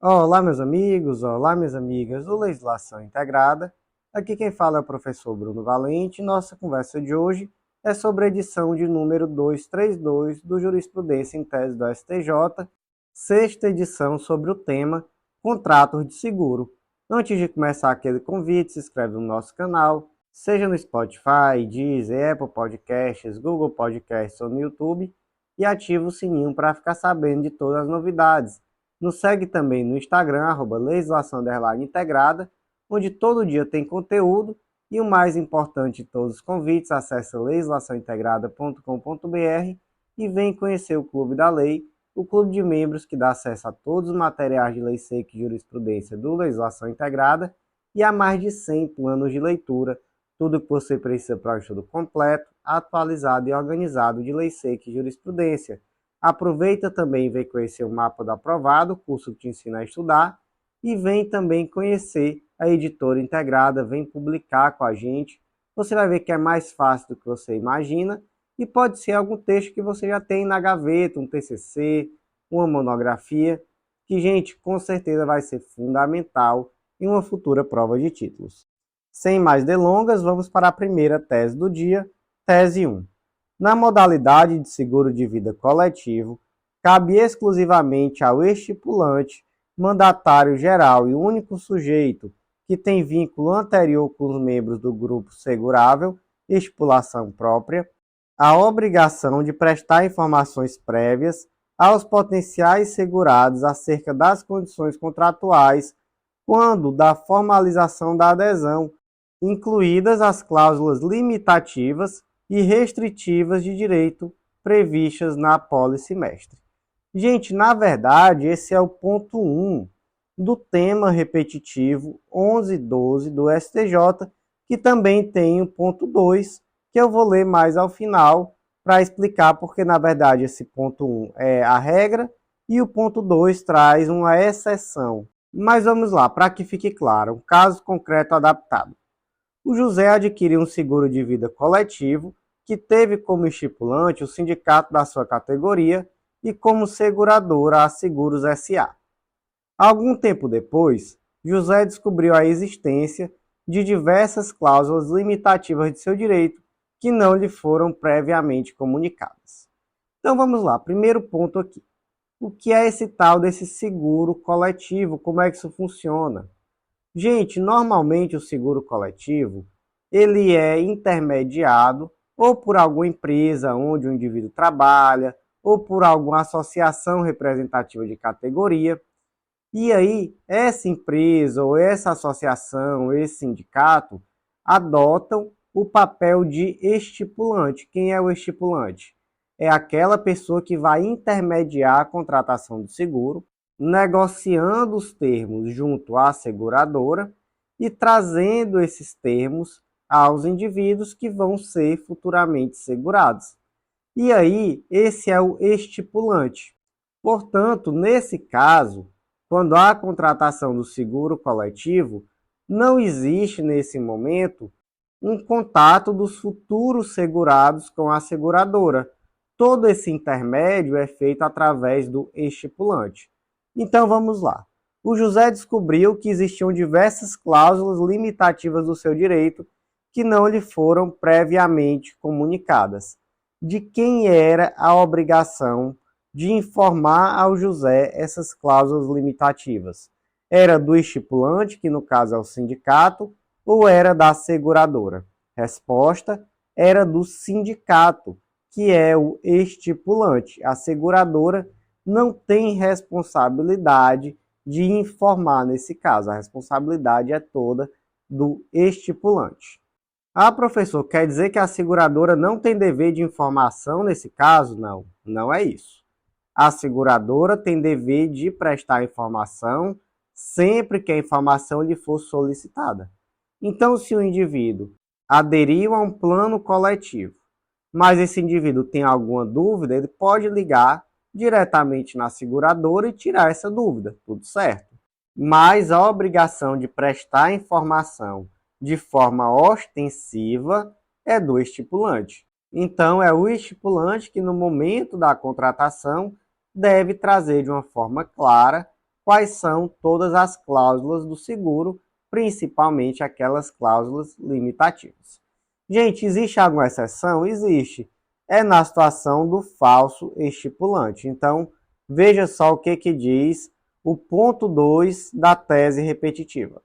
Olá, meus amigos, olá, minhas amigas do Legislação Integrada. Aqui quem fala é o professor Bruno Valente. Nossa conversa de hoje é sobre a edição de número 232 do Jurisprudência em Tese do STJ, sexta edição sobre o tema Contratos de Seguro. Antes de começar aquele convite, se inscreve no nosso canal, seja no Spotify, Deezer, Apple Podcasts, Google Podcasts ou no YouTube, e ativa o sininho para ficar sabendo de todas as novidades. Nos segue também no Instagram, @legislação_integrada, onde todo dia tem conteúdo e o mais importante de todos os convites, acesse legislaçãointegrada.com.br e vem conhecer o Clube da Lei, o clube de membros que dá acesso a todos os materiais de lei seca e jurisprudência do Legislação Integrada e a mais de 100 planos de leitura, tudo o que você precisa para um estudo completo, atualizado e organizado de lei seca e jurisprudência. Aproveita também e vem conhecer o Mapa do Aprovado, o curso que te ensina a estudar, e vem também conhecer a editora integrada, vem publicar com a gente. Você vai ver que é mais fácil do que você imagina e pode ser algum texto que você já tem na gaveta, um TCC, uma monografia, que, gente, com certeza vai ser fundamental em uma futura prova de títulos. Sem mais delongas, vamos para a primeira tese do dia, tese 1. Na modalidade de seguro de vida coletivo, cabe exclusivamente ao estipulante, mandatário geral e único sujeito que tem vínculo anterior com os membros do grupo segurável, estipulação própria, a obrigação de prestar informações prévias aos potenciais segurados acerca das condições contratuais quando da formalização da adesão, incluídas as cláusulas limitativas e restritivas de direito previstas na apólice mestre. Gente, na verdade, esse é o ponto 1 do tema repetitivo 1112 do STJ, que também tem o ponto 2, que eu vou ler mais ao final para explicar, porque na verdade esse ponto 1 é a regra e o ponto 2 traz uma exceção. Mas vamos lá, para que fique claro, um caso concreto adaptado. O José adquiriu um seguro de vida coletivo que teve como estipulante o sindicato da sua categoria e como seguradora a Seguros S.A. Algum tempo depois, José descobriu a existência de diversas cláusulas limitativas de seu direito que não lhe foram previamente comunicadas. Então vamos lá, primeiro ponto aqui. O que é esse tal desse seguro coletivo? Como é que isso funciona? Gente, normalmente o seguro coletivo, ele é intermediado ou por alguma empresa onde o indivíduo trabalha, ou por alguma associação representativa de categoria. E aí, essa empresa, ou essa associação, esse sindicato, adotam o papel de estipulante. Quem é o estipulante? É aquela pessoa que vai intermediar a contratação do seguro, negociando os termos junto à seguradora e trazendo esses termos aos indivíduos que vão ser futuramente segurados. E aí, esse é o estipulante. Portanto, nesse caso, quando há a contratação do seguro coletivo, não existe nesse momento um contato dos futuros segurados com a seguradora. Todo esse intermédio é feito através do estipulante. Então vamos lá. O José descobriu que existiam diversas cláusulas limitativas do seu direito que não lhe foram previamente comunicadas. De quem era a obrigação de informar ao José essas cláusulas limitativas? Era do estipulante, que no caso é o sindicato, ou era da seguradora? Resposta: era do sindicato, que é o estipulante. A seguradora não tem responsabilidade de informar nesse caso. A responsabilidade é toda do estipulante. Ah, professor, quer dizer que a seguradora não tem dever de informação nesse caso? Não, não é isso. A seguradora tem dever de prestar informação sempre que a informação lhe for solicitada. Então, se o indivíduo aderiu a um plano coletivo, mas esse indivíduo tem alguma dúvida, ele pode ligar diretamente na seguradora e tirar essa dúvida, tudo certo. Mas a obrigação de prestar informação de forma ostensiva é do estipulante. Então, é o estipulante que, no momento da contratação, deve trazer de uma forma clara quais são todas as cláusulas do seguro, principalmente aquelas cláusulas limitativas. Gente, existe alguma exceção? Existe. É na situação do falso estipulante. Então, veja só o que diz o ponto 2 da tese repetitiva.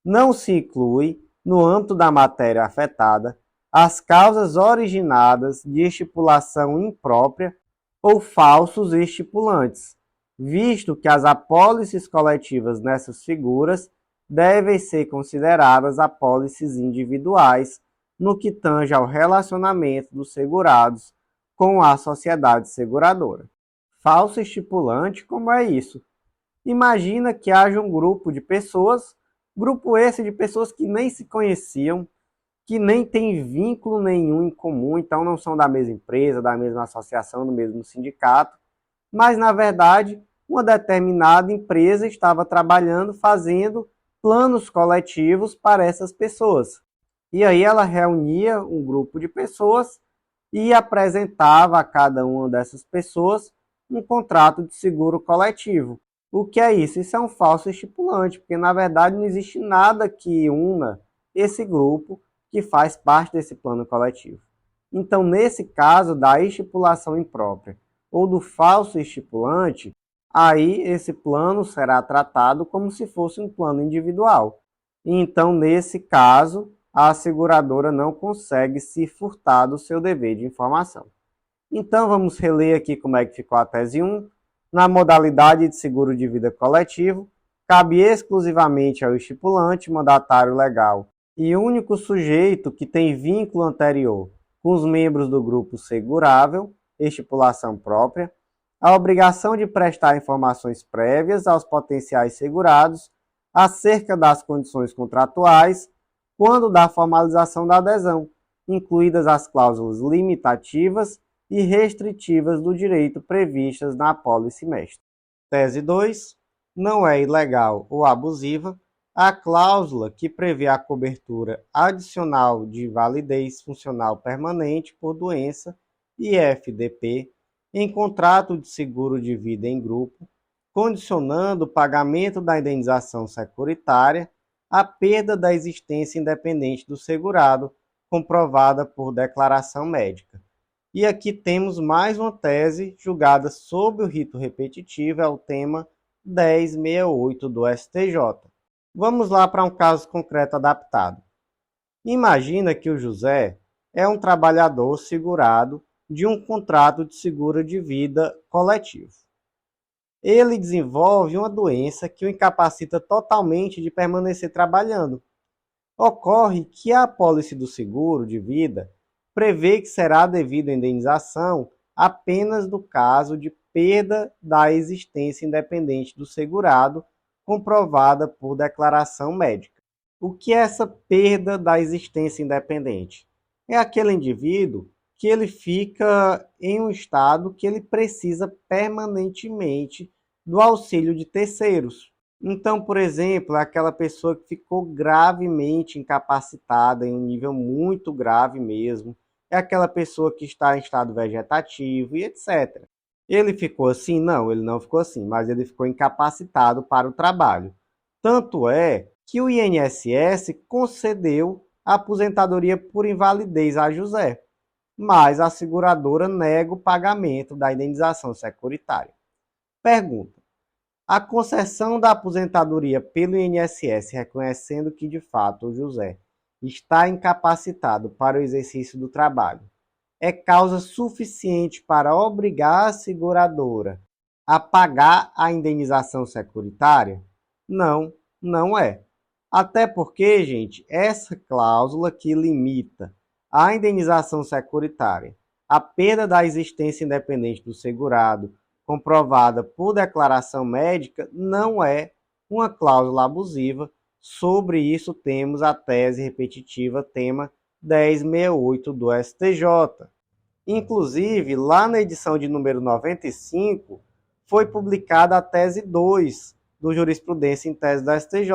Não se inclui, no âmbito da matéria afetada, as causas originadas de estipulação imprópria ou falsos estipulantes, visto que as apólices coletivas nessas figuras devem ser consideradas apólices individuais no que tange ao relacionamento dos segurados com a sociedade seguradora. Falso estipulante, como é isso? Imagina que haja um grupo esse de pessoas que nem se conheciam, que nem têm vínculo nenhum em comum, então não são da mesma empresa, da mesma associação, do mesmo sindicato, mas na verdade uma determinada empresa estava trabalhando, fazendo planos coletivos para essas pessoas. E aí ela reunia um grupo de pessoas e apresentava a cada uma dessas pessoas um contrato de seguro coletivo. O que é isso? Isso é um falso estipulante, porque na verdade não existe nada que una esse grupo que faz parte desse plano coletivo. Então, nesse caso da estipulação imprópria ou do falso estipulante, aí esse plano será tratado como se fosse um plano individual. Então, nesse caso, a seguradora não consegue se furtar do seu dever de informação. Então, vamos reler aqui como é que ficou a tese 1. Na modalidade de seguro de vida coletivo, cabe exclusivamente ao estipulante, mandatário legal e único sujeito que tem vínculo anterior com os membros do grupo segurável, estipulação própria, a obrigação de prestar informações prévias aos potenciais segurados acerca das condições contratuais quando da formalização da adesão, incluídas as cláusulas limitativas e restritivas do direito previstas na apólice mestre. Tese 2. Não é ilegal ou abusiva a cláusula que prevê a cobertura adicional de invalidez funcional permanente por doença (IFDP) em contrato de seguro de vida em grupo, condicionando o pagamento da indenização securitária à perda da existência independente do segurado, comprovada por declaração médica. E aqui temos mais uma tese julgada sob o rito repetitivo, é o tema 1068 do STJ. Vamos lá para um caso concreto adaptado. Imagina que o José é um trabalhador segurado de um contrato de seguro de vida coletivo. Ele desenvolve uma doença que o incapacita totalmente de permanecer trabalhando. Ocorre que a apólice do seguro de vida prevê que será devida a indenização apenas no caso de perda da existência independente do segurado, comprovada por declaração médica. O que é essa perda da existência independente? É aquele indivíduo que ele fica em um estado que ele precisa permanentemente do auxílio de terceiros. Então, por exemplo, é aquela pessoa que ficou gravemente incapacitada, em um nível muito grave mesmo. É aquela pessoa que está em estado vegetativo e etc. Ele ficou assim? Não, ele não ficou assim, mas ele ficou incapacitado para o trabalho. Tanto é que o INSS concedeu a aposentadoria por invalidez a José, mas a seguradora nega o pagamento da indenização securitária. Pergunta: a concessão da aposentadoria pelo INSS, reconhecendo que de fato o José está incapacitado para o exercício do trabalho, é causa suficiente para obrigar a seguradora a pagar a indenização securitária? Não, não é. Até porque, gente, essa cláusula que limita a indenização securitária à perda da existência independente do segurado, comprovada por declaração médica, não é uma cláusula abusiva. Sobre isso temos a tese repetitiva, tema 1068 do STJ. Inclusive, lá na edição de número 95, foi publicada a tese 2 do Jurisprudência em Tese da STJ.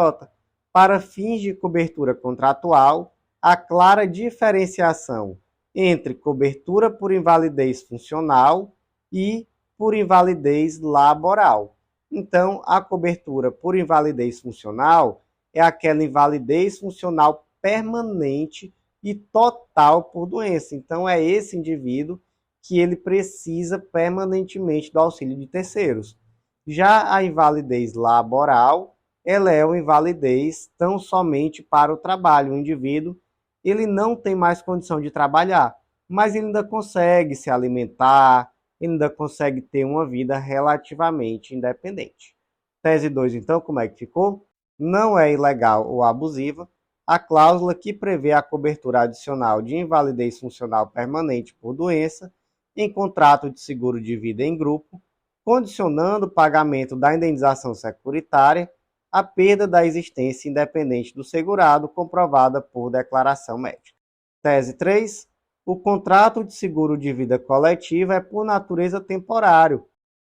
Para fins de cobertura contratual, a clara diferenciação entre cobertura por invalidez funcional e por invalidez laboral. Então, a cobertura por invalidez funcional é aquela invalidez funcional permanente e total por doença. Então, é esse indivíduo que ele precisa permanentemente do auxílio de terceiros. Já a invalidez laboral, ela é uma invalidez tão somente para o trabalho. O indivíduo, ele não tem mais condição de trabalhar, mas ele ainda consegue se alimentar, ele ainda consegue ter uma vida relativamente independente. Tese 2, então, como é que ficou? Não é ilegal ou abusiva a cláusula que prevê a cobertura adicional de invalidez funcional permanente por doença em contrato de seguro de vida em grupo, condicionando o pagamento da indenização securitária à perda da existência independente do segurado comprovada por declaração médica. Tese 3. O contrato de seguro de vida coletiva é por natureza temporário.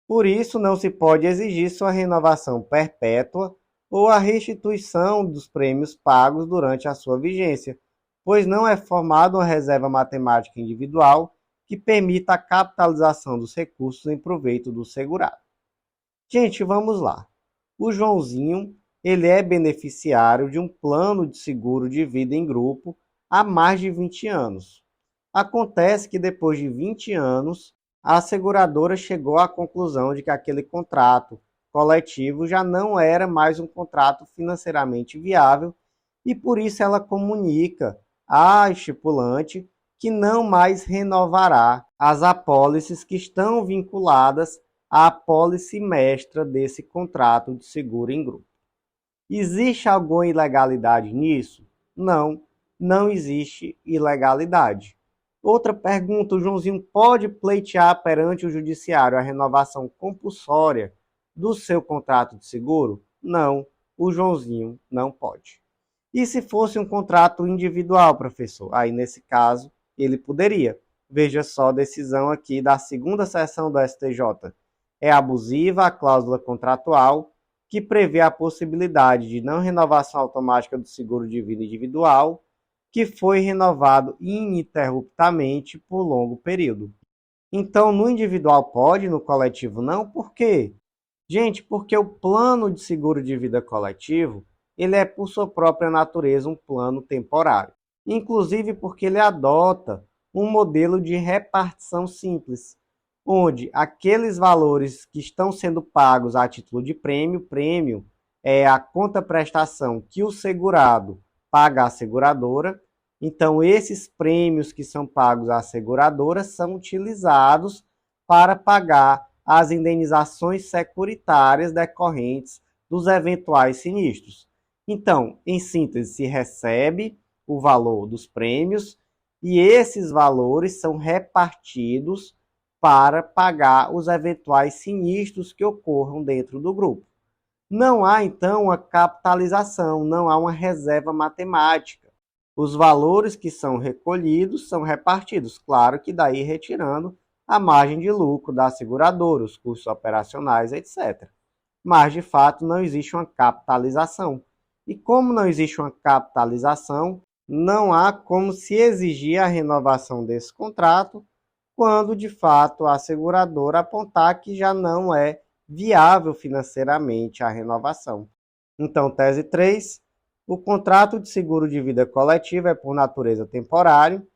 Por isso, não se pode exigir sua renovação perpétua ou a restituição dos prêmios pagos durante a sua vigência, pois não é formada uma reserva matemática individual que permita a capitalização dos recursos em proveito do segurado. Gente, vamos lá. O Joãozinho, ele é beneficiário de um plano de seguro de vida em grupo há mais de 20 anos. Acontece que depois de 20 anos, a seguradora chegou à conclusão de que aquele contrato coletivo já não era mais um contrato financeiramente viável e por isso ela comunica à estipulante que não mais renovará as apólices que estão vinculadas à apólice mestra desse contrato de seguro em grupo. Existe alguma ilegalidade nisso? Não, não existe ilegalidade. Outra pergunta, o Joãozinho pode pleitear perante o judiciário a renovação compulsória do seu contrato de seguro? Não, o Joãozinho não pode. E se fosse um contrato individual, professor? Aí, nesse caso, ele poderia. Veja só a decisão aqui da segunda seção do STJ. É abusiva a cláusula contratual que prevê a possibilidade de não renovação automática do seguro de vida individual que foi renovado ininterruptamente por longo período. Então, no individual pode, no coletivo não? Por quê? Gente, porque o plano de seguro de vida coletivo, ele é por sua própria natureza um plano temporário. Inclusive porque ele adota um modelo de repartição simples, onde aqueles valores que estão sendo pagos a título de prêmio é a contraprestação que o segurado paga à seguradora. Então, esses prêmios que são pagos à seguradora são utilizados para pagar as indenizações securitárias decorrentes dos eventuais sinistros. Então, em síntese, se recebe o valor dos prêmios e esses valores são repartidos para pagar os eventuais sinistros que ocorram dentro do grupo. Não há, então, uma capitalização, não há uma reserva matemática. Os valores que são recolhidos são repartidos, claro que daí retirando a margem de lucro da seguradora, os custos operacionais, etc. Mas, de fato, não existe uma capitalização. E como não existe uma capitalização, não há como se exigir a renovação desse contrato quando, de fato, a seguradora apontar que já não é viável financeiramente a renovação. Então, tese 3. O contrato de seguro de vida coletivo é por natureza temporário,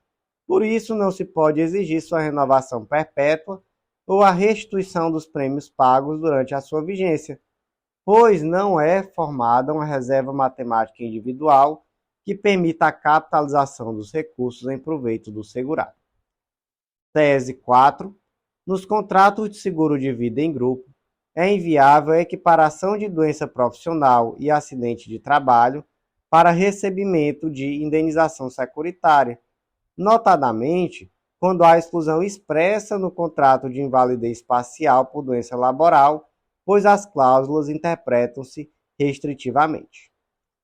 por isso não se pode exigir sua renovação perpétua ou a restituição dos prêmios pagos durante a sua vigência, pois não é formada uma reserva matemática individual que permita a capitalização dos recursos em proveito do segurado. Tese 4. Nos contratos de seguro de vida em grupo, é inviável a equiparação de doença profissional e acidente de trabalho para recebimento de indenização securitária, notadamente quando há exclusão expressa no contrato de invalidez parcial por doença laboral, pois as cláusulas interpretam-se restritivamente.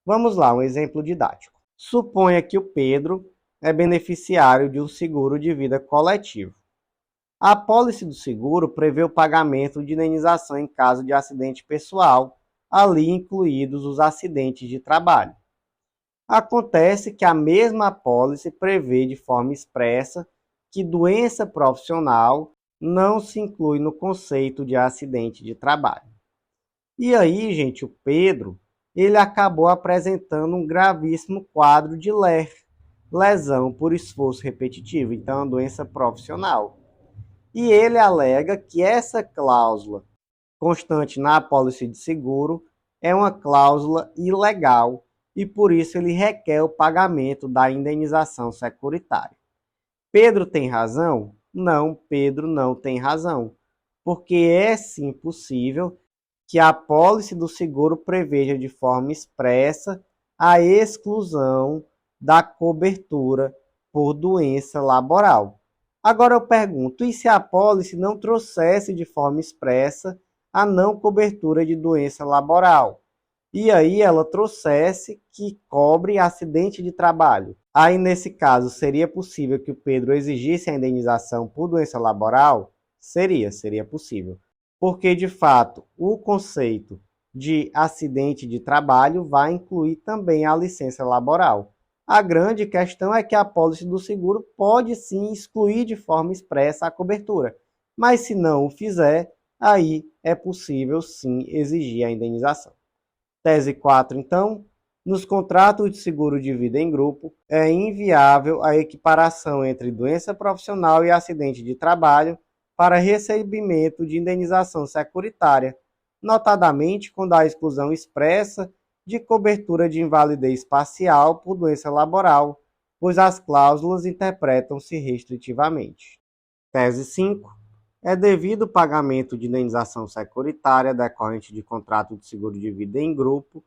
Vamos lá, um exemplo didático. Suponha que o Pedro é beneficiário de um seguro de vida coletivo. A apólice do seguro prevê o pagamento de indenização em caso de acidente pessoal, ali incluídos os acidentes de trabalho. Acontece que a mesma apólice prevê de forma expressa que doença profissional não se inclui no conceito de acidente de trabalho. E aí, gente, o Pedro, ele acabou apresentando um gravíssimo quadro de LER, lesão por esforço repetitivo, então é uma doença profissional. E ele alega que essa cláusula constante na apólice de seguro é uma cláusula ilegal e por isso ele requer o pagamento da indenização securitária. Pedro tem razão? Não, Pedro não tem razão, porque é sim possível que a apólice do seguro preveja de forma expressa a exclusão da cobertura por doença laboral. Agora eu pergunto, e se a apólice não trouxesse de forma expressa a não cobertura de doença laboral? E aí ela trouxesse que cobre acidente de trabalho. Aí, nesse caso, seria possível que o Pedro exigisse a indenização por doença laboral? Seria possível. Porque, de fato, o conceito de acidente de trabalho vai incluir também a licença laboral. A grande questão é que a apólice do seguro pode sim excluir de forma expressa a cobertura, mas se não o fizer, aí é possível sim exigir a indenização. Tese 4, então, nos contratos de seguro de vida em grupo, é inviável a equiparação entre doença profissional e acidente de trabalho para recebimento de indenização securitária, notadamente quando há exclusão expressa de cobertura de invalidez parcial por doença laboral, pois as cláusulas interpretam-se restritivamente. Tese 5. É devido o pagamento de indenização securitária decorrente de contrato de seguro de vida em grupo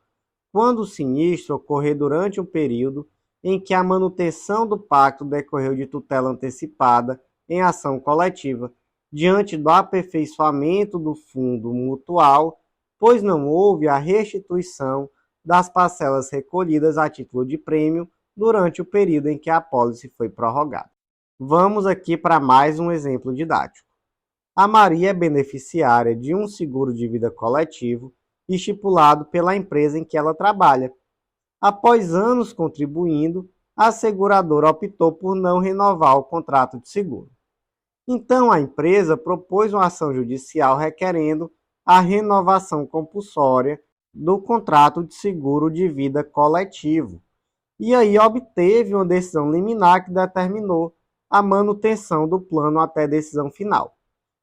quando o sinistro ocorrer durante um período em que a manutenção do pacto decorreu de tutela antecipada em ação coletiva, diante do aperfeiçoamento do fundo mutual, pois não houve a restituição das parcelas recolhidas a título de prêmio durante o período em que a apólice foi prorrogada. Vamos aqui para mais um exemplo didático. A Maria é beneficiária de um seguro de vida coletivo estipulado pela empresa em que ela trabalha. Após anos contribuindo, a seguradora optou por não renovar o contrato de seguro. Então, a empresa propôs uma ação judicial requerendo a renovação compulsória do contrato de seguro de vida coletivo. E aí obteve uma decisão liminar que determinou a manutenção do plano até decisão final.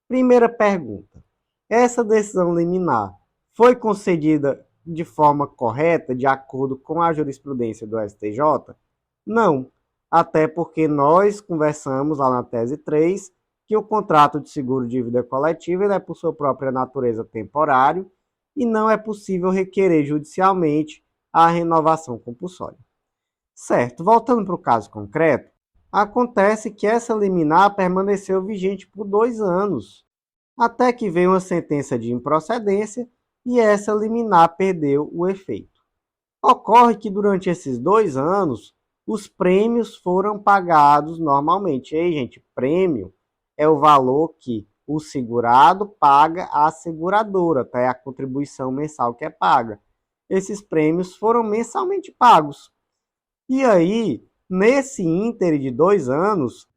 Primeira pergunta: essa decisão liminar foi concedida de forma correta, de acordo com a jurisprudência do STJ? Não, até porque nós conversamos lá na tese 3 que o contrato de seguro de vida coletiva ele é por sua própria natureza temporário e não é possível requerer judicialmente a renovação compulsória. Certo, voltando para o caso concreto, acontece que essa liminar permaneceu vigente por 2 anos, até que veio uma sentença de improcedência e essa liminar perdeu o efeito. Ocorre que durante esses 2 anos, os prêmios foram pagados normalmente. E aí, gente, prêmio é o valor que o segurado paga à seguradora, tá? É a contribuição mensal que é paga. Esses prêmios foram mensalmente pagos. E aí, nesse íntere de 2 anos,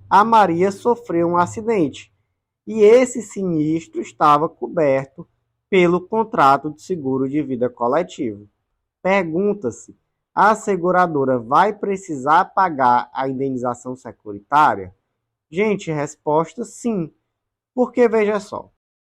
a Maria sofreu um acidente. E esse sinistro estava coberto pelo contrato de seguro de vida coletivo. Pergunta-se, a seguradora vai precisar pagar a indenização securitária? Gente, resposta sim. Porque veja só,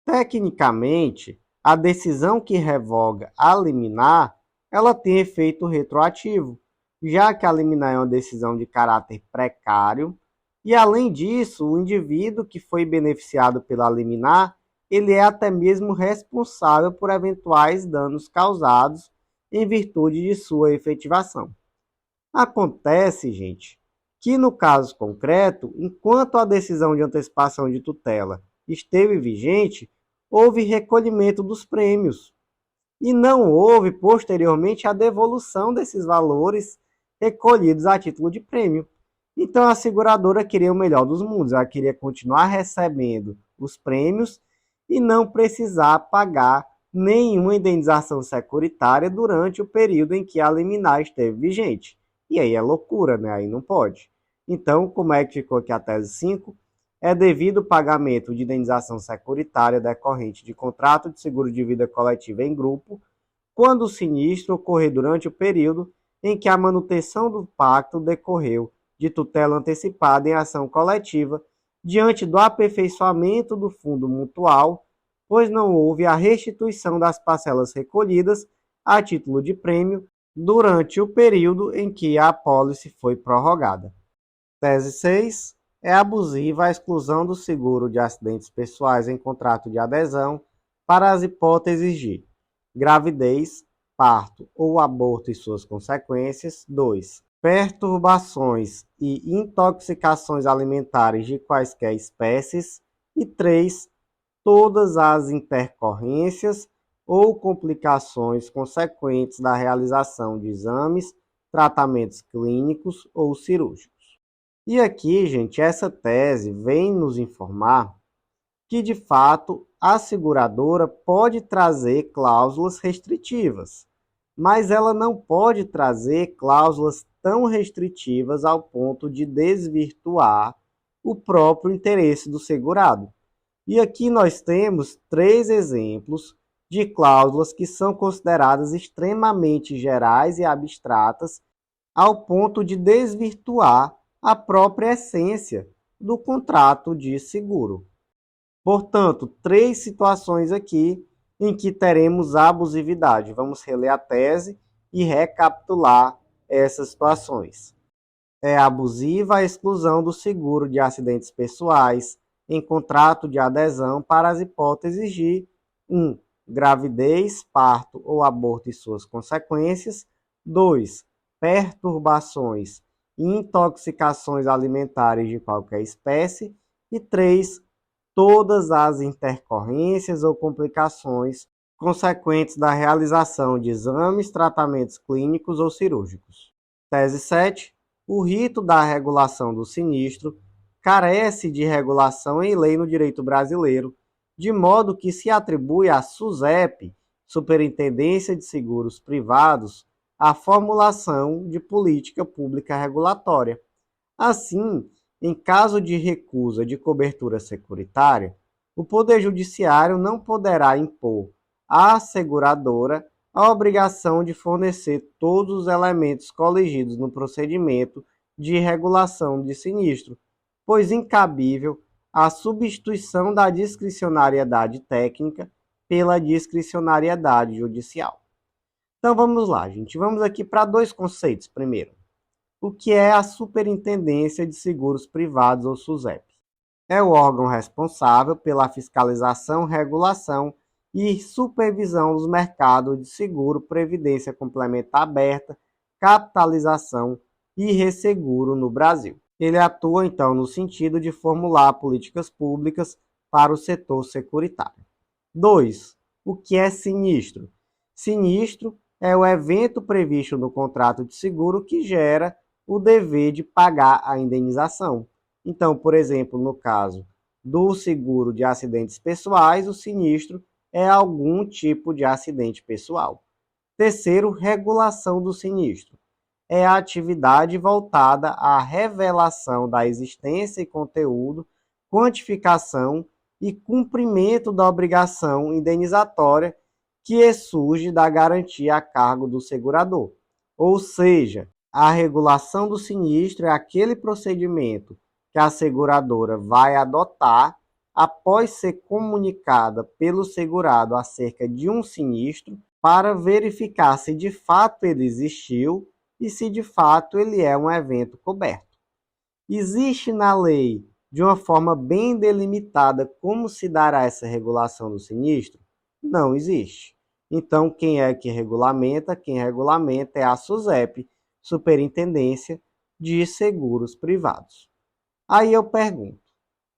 tecnicamente, a decisão que revoga a liminar, ela tem efeito retroativo, já que a liminar é uma decisão de caráter precário, e além disso, o indivíduo que foi beneficiado pela liminar, ele é até mesmo responsável por eventuais danos causados em virtude de sua efetivação. Acontece, gente, que no caso concreto, enquanto a decisão de antecipação de tutela esteve vigente, houve recolhimento dos prêmios e não houve posteriormente a devolução desses valores recolhidos a título de prêmio. Então a seguradora queria o melhor dos mundos, ela queria continuar recebendo os prêmios e não precisar pagar nenhuma indenização securitária durante o período em que a liminar esteve vigente. E aí é loucura, né? Aí não pode. Então, como é que ficou aqui a tese 5? é devido o pagamento de indenização securitária decorrente de contrato de seguro de vida coletiva em grupo, quando o sinistro ocorrer durante o período em que a manutenção do pacto decorreu de tutela antecipada em ação coletiva, diante do aperfeiçoamento do fundo mutual, pois não houve a restituição das parcelas recolhidas a título de prêmio durante o período em que a apólice foi prorrogada. Tese 6. É abusiva a exclusão do seguro de acidentes pessoais em contrato de adesão para as hipóteses de gravidez, parto ou aborto e suas consequências. 2. Perturbações e intoxicações alimentares de quaisquer espécies. E 3. Todas as intercorrências ou complicações consequentes da realização de exames, tratamentos clínicos ou cirúrgicos. E aqui, gente, essa tese vem nos informar que, de fato, a seguradora pode trazer cláusulas restritivas, mas ela não pode trazer cláusulas tão restritivas ao ponto de desvirtuar o próprio interesse do segurado. E aqui nós temos 3 exemplos de cláusulas que são consideradas extremamente gerais e abstratas ao ponto de desvirtuar a própria essência do contrato de seguro. Portanto, 3 situações aqui em que teremos abusividade. Vamos reler a tese e recapitular essas situações. É abusiva a exclusão do seguro de acidentes pessoais em contrato de adesão para as hipóteses de 1. Gravidez, parto ou aborto e suas consequências. 2. Perturbações e intoxicações alimentares de qualquer espécie. E 3. Todas as intercorrências ou complicações consequentes da realização de exames, tratamentos clínicos ou cirúrgicos. Tese 7. O rito da regulação do sinistro carece de regulação em lei no direito brasileiro, de modo que se atribui à SUSEP, Superintendência de Seguros Privados, a formulação de política pública regulatória. Assim, em caso de recusa de cobertura securitária, o Poder Judiciário não poderá impor à seguradora a obrigação de fornecer todos os elementos coligidos no procedimento de regulação de sinistro, pois incabível a substituição da discricionariedade técnica pela discricionariedade judicial. Então vamos lá, gente. Vamos aqui para 2 conceitos. Primeiro, o que é a Superintendência de Seguros Privados, ou SUSEP? É o órgão responsável pela fiscalização, regulação e supervisão dos mercados de seguro, previdência complementar aberta, capitalização e resseguro no Brasil. Ele atua, então, no sentido de formular políticas públicas para o setor securitário. 2. O que é sinistro? Sinistro é o evento previsto no contrato de seguro que gera o dever de pagar a indenização. Então, por exemplo, no caso do seguro de acidentes pessoais, o sinistro é algum tipo de acidente pessoal. Terceiro, regulação do sinistro. É a atividade voltada à revelação da existência e conteúdo, quantificação e cumprimento da obrigação indenizatória que surge da garantia a cargo do segurador. Ou seja, a regulação do sinistro é aquele procedimento que a seguradora vai adotar após ser comunicada pelo segurado acerca de um sinistro para verificar se de fato ele existiu e se de fato ele é um evento coberto. Existe na lei, de uma forma bem delimitada, como se dará essa regulação do sinistro? Não existe. Então, quem é que regulamenta? Quem regulamenta é a SUSEP, Superintendência de Seguros Privados. Aí eu pergunto,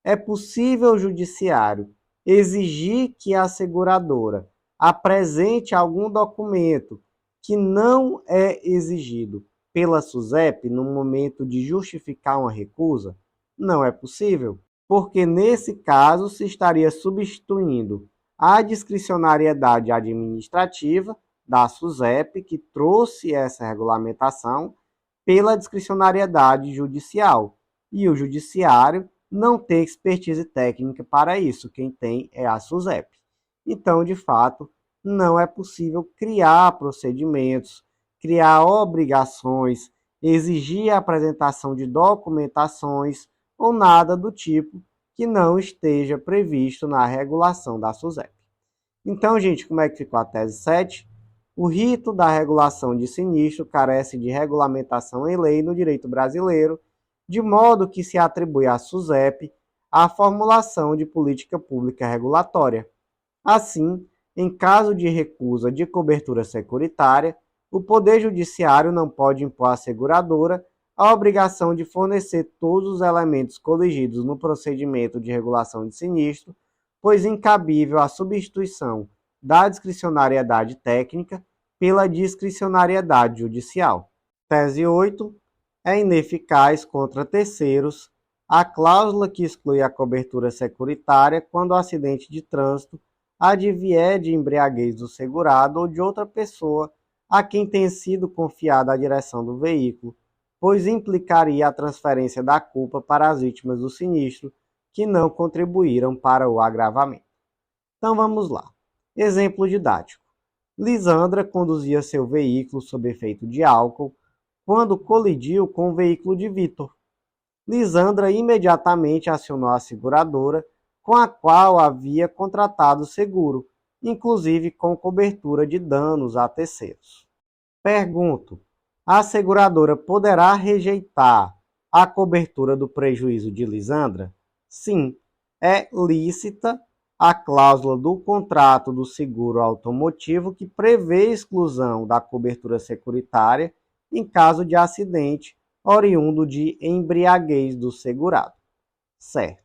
é possível o judiciário exigir que a seguradora apresente algum documento que não é exigido pela SUSEP no momento de justificar uma recusa? Não é possível, porque nesse caso se estaria substituindo a discricionariedade administrativa da SUSEP, que trouxe essa regulamentação, pela discricionariedade judicial. E o judiciário não ter expertise técnica para isso. Quem tem é a SUSEP. Então, de fato, não é possível criar procedimentos, criar obrigações, exigir a apresentação de documentações ou nada do tipo que não esteja previsto na regulação da SUSEP. Então, gente, como é que ficou a tese 7? O rito da regulação de sinistro carece de regulamentação em lei no direito brasileiro, de modo que se atribui à SUSEP a formulação de política pública regulatória. Assim, em caso de recusa de cobertura securitária, o Poder Judiciário não pode impor à seguradora a obrigação de fornecer todos os elementos coligidos no procedimento de regulação de sinistro, pois incabível a substituição da discricionariedade técnica pela discricionariedade judicial. Tese 8. É ineficaz contra terceiros a cláusula que exclui a cobertura securitária quando o acidente de trânsito advier de embriaguez do segurado ou de outra pessoa a quem tenha sido confiada a direção do veículo, pois implicaria a transferência da culpa para as vítimas do sinistro que não contribuíram para o agravamento. Então vamos lá. Exemplo didático. Lisandra conduzia seu veículo sob efeito de álcool quando colidiu com o veículo de Vitor. Lisandra imediatamente acionou a seguradora, com a qual havia contratado o seguro, inclusive com cobertura de danos a terceiros. Pergunto: a seguradora poderá rejeitar a cobertura do prejuízo de Lisandra? Sim, é lícita a cláusula do contrato do seguro automotivo que prevê exclusão da cobertura securitária em caso de acidente oriundo de embriaguez do segurado. Certo.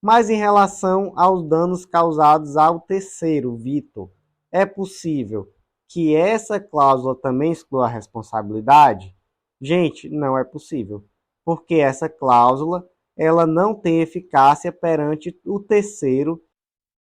Mas em relação aos danos causados ao terceiro, Vitor, é possível que essa cláusula também exclua a responsabilidade? Gente, não é possível, porque essa cláusula ela não tem eficácia perante o terceiro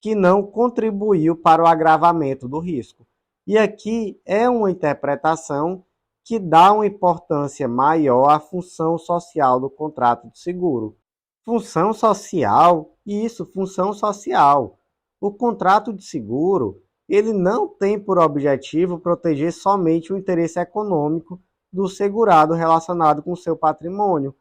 que não contribuiu para o agravamento do risco. E aqui é uma interpretação que dá uma importância maior à função social do contrato de seguro. Função social, isso, função social. O contrato de seguro, ele não tem por objetivo proteger somente o interesse econômico do segurado relacionado com seu patrimônio,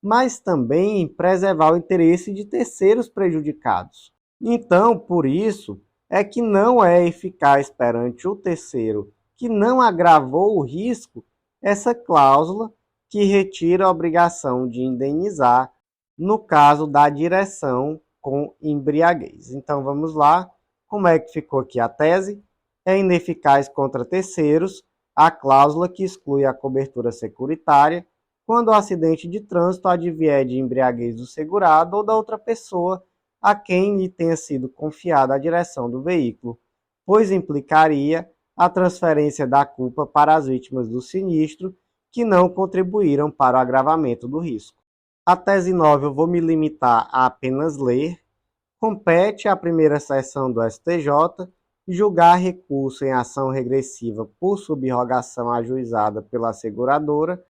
mas também preservar o interesse de terceiros prejudicados. Então, por isso, é que não é eficaz perante o terceiro que não agravou o risco essa cláusula que retira a obrigação de indenizar no caso da direção com embriaguez. Então, vamos lá. Como é que ficou aqui a tese? É ineficaz contra terceiros a cláusula que exclui a cobertura securitária quando o acidente de trânsito advier de embriaguez do segurado ou da outra pessoa a quem lhe tenha sido confiada a direção do veículo, pois implicaria a transferência da culpa para as vítimas do sinistro que não contribuíram para o agravamento do risco. A tese 9 eu vou me limitar a apenas ler. Compete à primeira seção do STJ julgar recurso em ação regressiva por subrogação ajuizada pela seguradora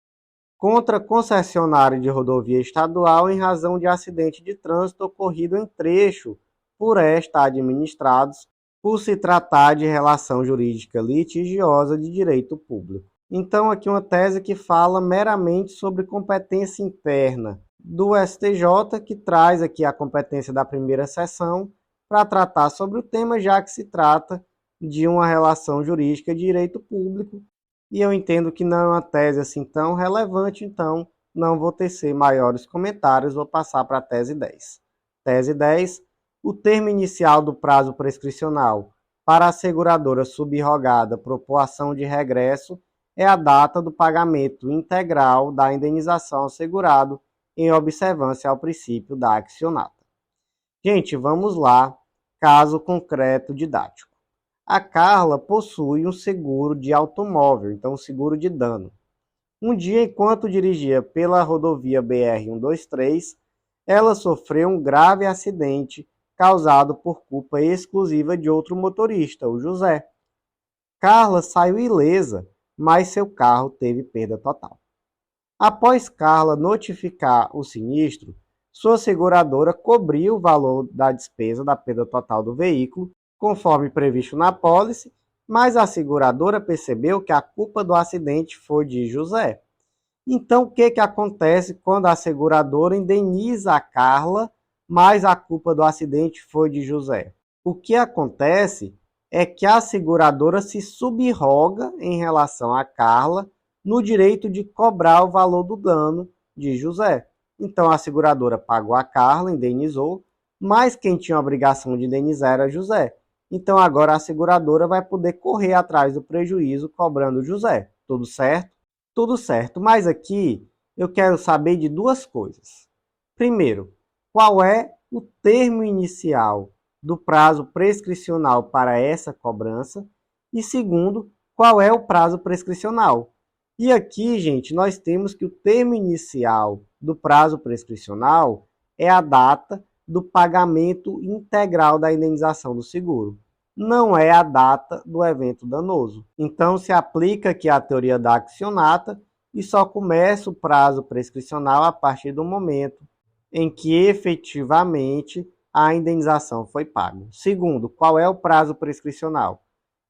contra concessionário de rodovia estadual em razão de acidente de trânsito ocorrido em trecho por esta administrados, por se tratar de relação jurídica litigiosa de direito público. Então, aqui uma tese que fala meramente sobre competência interna do STJ, que traz aqui a competência da primeira seção para tratar sobre o tema, já que se trata de uma relação jurídica de direito público, e eu entendo que não é uma tese assim tão relevante, então não vou tecer maiores comentários, vou passar para a tese 10. Tese 10. O termo inicial do prazo prescricional para a seguradora subrogada propor ação de regresso é a data do pagamento integral da indenização ao segurado, em observância ao princípio da accionata. Gente, vamos lá. Caso concreto didático. A Carla possui um seguro de automóvel, então um seguro de dano. Um dia, enquanto dirigia pela rodovia BR-123, ela sofreu um grave acidente causado por culpa exclusiva de outro motorista, o José. Carla saiu ilesa, mas seu carro teve perda total. Após Carla notificar o sinistro, sua seguradora cobriu o valor da despesa da perda total do veículo, conforme previsto na apólice, mas a seguradora percebeu que a culpa do acidente foi de José. Então, o que acontece quando a seguradora indeniza a Carla, mas a culpa do acidente foi de José? O que acontece é que a seguradora se subroga em relação a Carla no direito de cobrar o valor do dano de José. Então, a seguradora pagou a Carla, indenizou, mas quem tinha a obrigação de indenizar era José. Então, agora a seguradora vai poder correr atrás do prejuízo cobrando José. Tudo certo? Tudo certo, mas aqui eu quero saber de duas coisas. Primeiro, qual é o termo inicial do prazo prescricional para essa cobrança? E segundo, qual é o prazo prescricional? E aqui, gente, nós temos que o termo inicial do prazo prescricional é a data do pagamento integral da indenização do seguro. Não é a data do evento danoso. Então, se aplica aqui a teoria da accionata e só começa o prazo prescricional a partir do momento em que efetivamente a indenização foi paga. Segundo, qual é o prazo prescricional?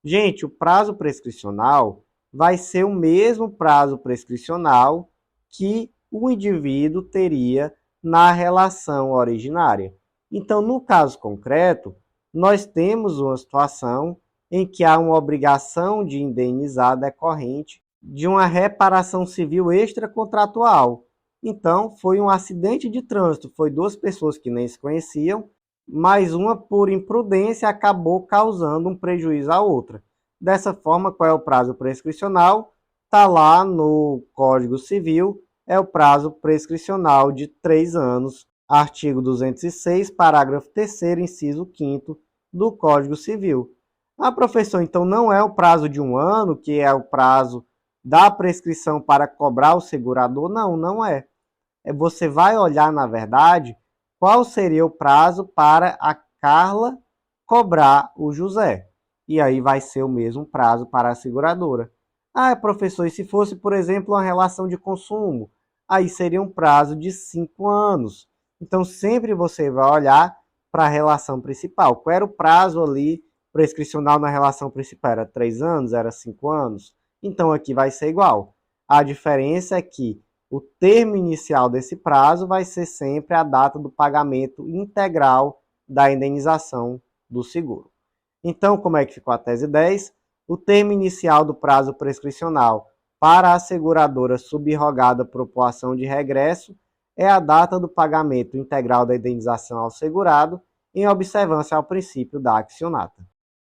Gente, o prazo prescricional vai ser o mesmo prazo prescricional que o indivíduo teria na relação originária. Então, no caso concreto, nós temos uma situação em que há uma obrigação de indenizar decorrente de uma reparação civil extracontratual. Então, foi um acidente de trânsito, foi duas pessoas que nem se conheciam, mas uma, por imprudência, acabou causando um prejuízo à outra. Dessa forma, qual é o prazo prescricional? Está lá no Código Civil, é o prazo prescricional de 3 anos, artigo 206, parágrafo 3º, inciso 5º do Código Civil. Ah, professor, então não é o prazo de 1 ano, que é o prazo da prescrição para cobrar o segurador? Não, não é. Você vai olhar, na verdade, qual seria o prazo para a Carla cobrar o José. E aí vai ser o mesmo prazo para a seguradora. Ah, professor, e se fosse, por exemplo, uma relação de consumo? Aí seria um prazo de 5 anos. Então, sempre você vai olhar para a relação principal. Qual era o prazo ali prescricional na relação principal? Era 3 anos? Era 5 anos? Então, aqui vai ser igual. A diferença é que o termo inicial desse prazo vai ser sempre a data do pagamento integral da indenização do seguro. Então, como é que ficou a tese 10? O termo inicial do prazo prescricional para a seguradora subrogada por ação de regresso é a data do pagamento integral da indenização ao segurado, em observância ao princípio da accionata.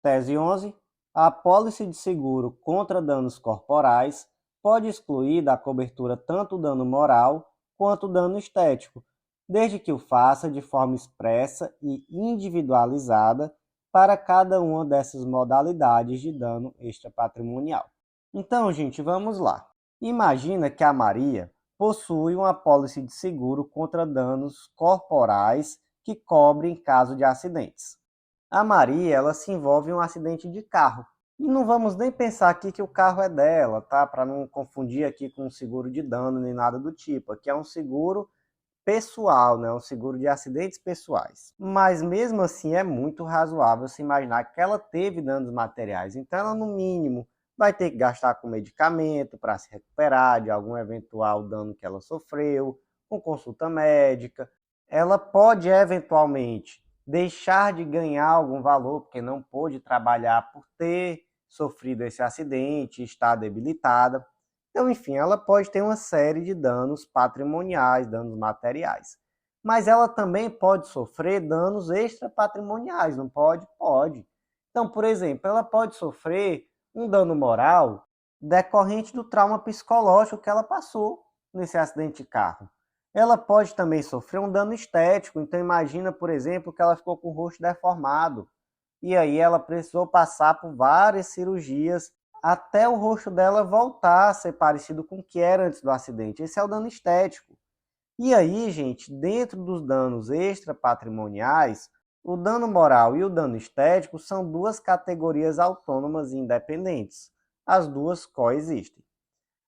Tese 11. A apólice de seguro contra danos corporais pode excluir da cobertura tanto o dano moral quanto o dano estético, desde que o faça de forma expressa e individualizada para cada uma dessas modalidades de dano extrapatrimonial. Então, gente, vamos lá. Imagina que a Maria possui uma apólice de seguro contra danos corporais que cobre em caso de acidentes. A Maria, ela se envolve em um acidente de carro. E não vamos nem pensar aqui que o carro é dela, tá? Para não confundir aqui com um seguro de dano nem nada do tipo. Aqui é um seguro pessoal, né? Um seguro de acidentes pessoais. Mas mesmo assim é muito razoável se imaginar que ela teve danos materiais. Então ela, no mínimo, vai ter que gastar com medicamento para se recuperar de algum eventual dano que ela sofreu, com consulta médica. Ela pode, eventualmente, deixar de ganhar algum valor, porque não pôde trabalhar por ter sofrido esse acidente, está debilitada. Então, enfim, ela pode ter uma série de danos patrimoniais, danos materiais. Mas ela também pode sofrer danos extrapatrimoniais, não pode? Pode. Então, por exemplo, ela pode sofrer um dano moral decorrente do trauma psicológico que ela passou nesse acidente de carro. Ela pode também sofrer um dano estético. Então, imagina, por exemplo, que ela ficou com o rosto deformado. E aí ela precisou passar por várias cirurgias até o rosto dela voltar a ser parecido com o que era antes do acidente. Esse é o dano estético. E aí, gente, dentro dos danos extrapatrimoniais, o dano moral e o dano estético são duas categorias autônomas e independentes. As duas coexistem.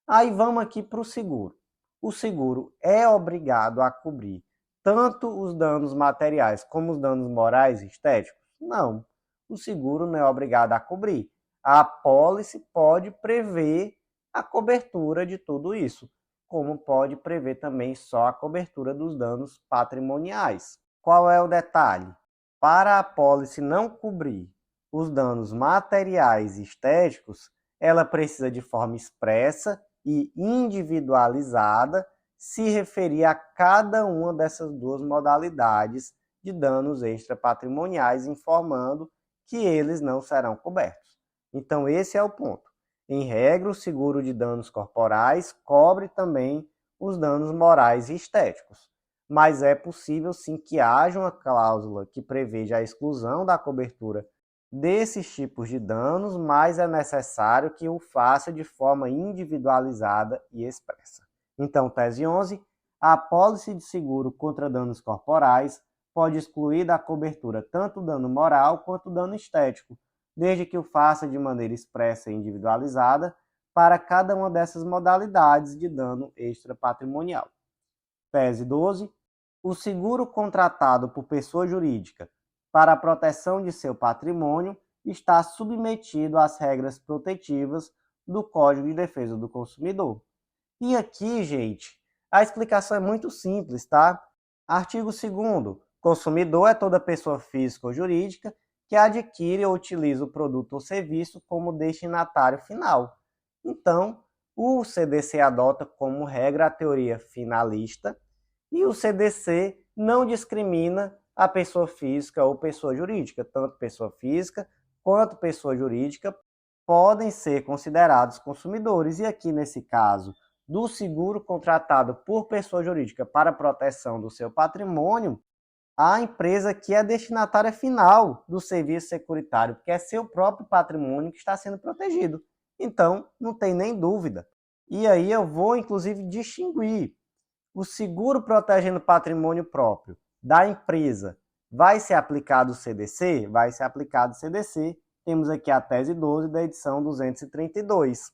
Aí vamos aqui para o seguro. O seguro é obrigado a cobrir tanto os danos materiais como os danos morais e estéticos? Não. O seguro não é obrigado a cobrir. A apólice pode prever a cobertura de tudo isso, como pode prever também só a cobertura dos danos patrimoniais. Qual é o detalhe? Para a apólice não cobrir os danos materiais e estéticos, ela precisa de forma expressa e individualizada se referir a cada uma dessas duas modalidades de danos extrapatrimoniais, informando que eles não serão cobertos. Então, esse é o ponto. Em regra, o seguro de danos corporais cobre também os danos morais e estéticos, mas é possível sim que haja uma cláusula que preveja a exclusão da cobertura desses tipos de danos, mas é necessário que o faça de forma individualizada e expressa. Então, tese 11, a apólice de seguro contra danos corporais pode excluir da cobertura tanto o dano moral quanto o dano estético, desde que o faça de maneira expressa e individualizada para cada uma dessas modalidades de dano extrapatrimonial. Tese 12. O seguro contratado por pessoa jurídica para a proteção de seu patrimônio está submetido às regras protetivas do Código de Defesa do Consumidor. E aqui, gente, a explicação é muito simples, tá? Artigo 2º. Consumidor é toda pessoa física ou jurídica que adquire ou utiliza o produto ou serviço como destinatário final. Então, o CDC adota como regra a teoria finalista e o CDC não discrimina a pessoa física ou pessoa jurídica. Tanto pessoa física quanto pessoa jurídica podem ser considerados consumidores. E aqui, nesse caso, do seguro contratado por pessoa jurídica para proteção do seu patrimônio, a empresa que é destinatária final do serviço securitário, porque é seu próprio patrimônio que está sendo protegido. Então, não tem nem dúvida. E aí eu vou, inclusive, distinguir o seguro protegendo o patrimônio próprio da empresa. Vai ser aplicado o CDC? Vai ser aplicado o CDC. Temos aqui a tese 12 da edição 232.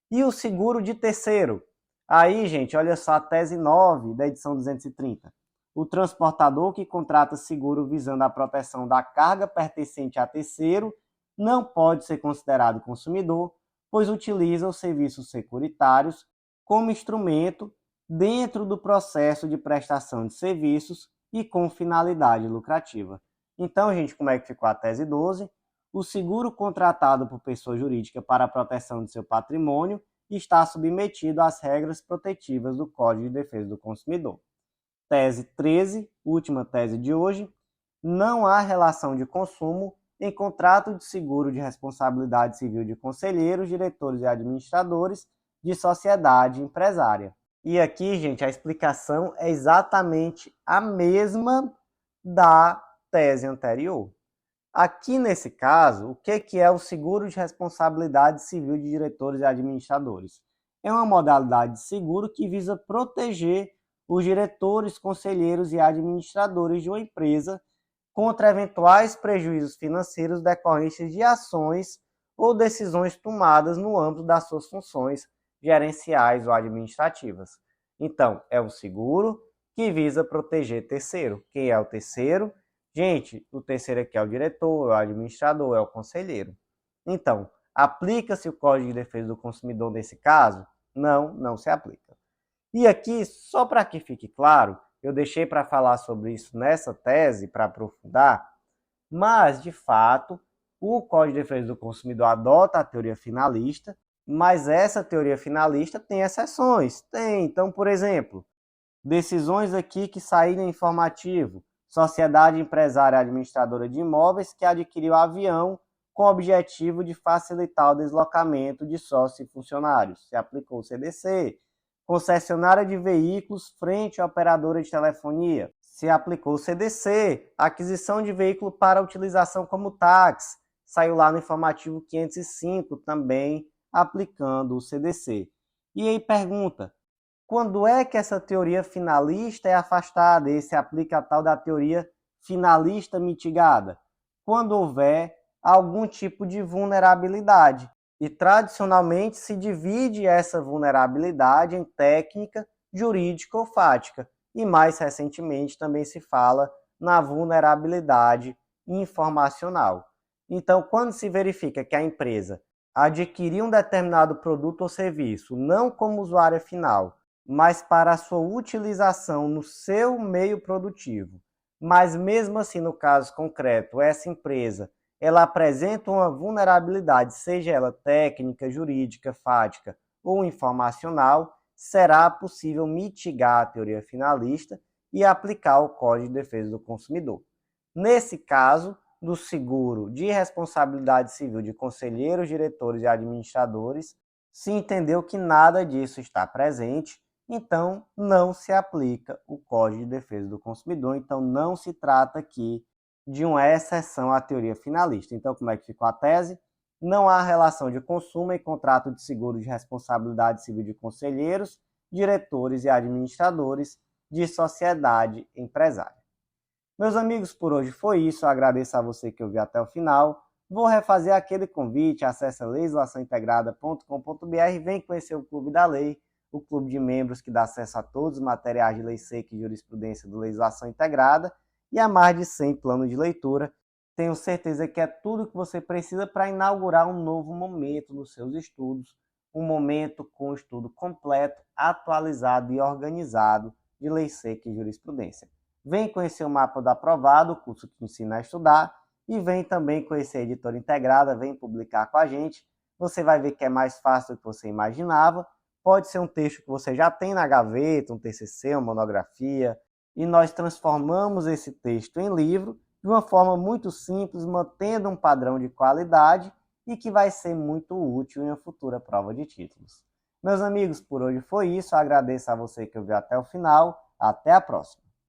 E o seguro de terceiro? Aí, gente, olha só a tese 9 da edição 230. O transportador que contrata seguro visando a proteção da carga pertencente a terceiro não pode ser considerado consumidor, pois utiliza os serviços securitários como instrumento dentro do processo de prestação de serviços e com finalidade lucrativa. Então, gente, como é que ficou a tese 12? O seguro contratado por pessoa jurídica para a proteção de seu patrimônio está submetido às regras protetivas do Código de Defesa do Consumidor. Tese 13, última tese de hoje, não há relação de consumo em contrato de seguro de responsabilidade civil de conselheiros, diretores e administradores de sociedade empresária. E aqui, gente, a explicação é exatamente a mesma da tese anterior. Aqui, nesse caso, o que é o seguro de responsabilidade civil de diretores e administradores? É uma modalidade de seguro que visa proteger os diretores, conselheiros e administradores de uma empresa contra eventuais prejuízos financeiros decorrentes de ações ou decisões tomadas no âmbito das suas funções gerenciais ou administrativas. Então, é um seguro que visa proteger terceiro. Quem é o terceiro? Gente, o terceiro aqui é o diretor, é o administrador, é o conselheiro. Então, aplica-se o Código de Defesa do Consumidor nesse caso? Não, não se aplica. E aqui, só para que fique claro, eu deixei para falar sobre isso nessa tese, para aprofundar, mas, de fato, o Código de Defesa do Consumidor adota a teoria finalista, mas essa teoria finalista tem exceções. Tem, então, por exemplo, decisões aqui que saíram em informativo, sociedade empresária administradora de imóveis que adquiriu avião com o objetivo de facilitar o deslocamento de sócios e funcionários. Se aplicou o CDC. Concessionária de veículos frente à operadora de telefonia. Se aplicou o CDC. Aquisição de veículo para utilização como táxi. Saiu lá no informativo 505, também aplicando o CDC. E aí pergunta, quando é que essa teoria finalista é afastada e se aplica a tal da teoria finalista mitigada? Quando houver algum tipo de vulnerabilidade. E tradicionalmente se divide essa vulnerabilidade em técnica, jurídica ou fática. e mais recentemente também se fala na vulnerabilidade informacional. Então, quando se verifica que a empresa adquirir um determinado produto ou serviço, não como usuário final, mas para a sua utilização no seu meio produtivo, mas mesmo assim, no caso concreto, essa empresa ela apresenta uma vulnerabilidade, seja ela técnica, jurídica, fática ou informacional, será possível mitigar a teoria finalista e aplicar o Código de Defesa do Consumidor. Nesse caso, do seguro de responsabilidade civil de conselheiros, diretores e administradores, se entendeu que nada disso está presente, então não se aplica o Código de Defesa do Consumidor, então não se trata aqui de uma exceção à teoria finalista. Então, como é que ficou a tese? Não há relação de consumo e contrato de seguro de responsabilidade civil de conselheiros, diretores e administradores de sociedade empresária. Meus amigos, por hoje foi isso. Eu agradeço a você que ouviu até o final. Vou refazer aquele convite. Acesse legislaçãointegrada.com.br, vem conhecer o Clube da Lei, o clube de membros que dá acesso a todos os materiais de lei seca e jurisprudência do Legislação Integrada e a mais de 100 planos de leitura. Tenho certeza que é tudo que você precisa para inaugurar um novo momento nos seus estudos, um momento com estudo completo, atualizado e organizado de lei seca e jurisprudência. Vem conhecer o Mapa do Aprovado, o curso que ensina a estudar, e vem também conhecer a Editora Integrada, vem publicar com a gente. Você vai ver que é mais fácil do que você imaginava. Pode ser um texto que você já tem na gaveta, um TCC, uma monografia, e nós transformamos esse texto em livro de uma forma muito simples, mantendo um padrão de qualidade e que vai ser muito útil em uma futura prova de títulos. Meus amigos, por hoje foi isso. Eu agradeço a você que ouviu até o final. Até a próxima!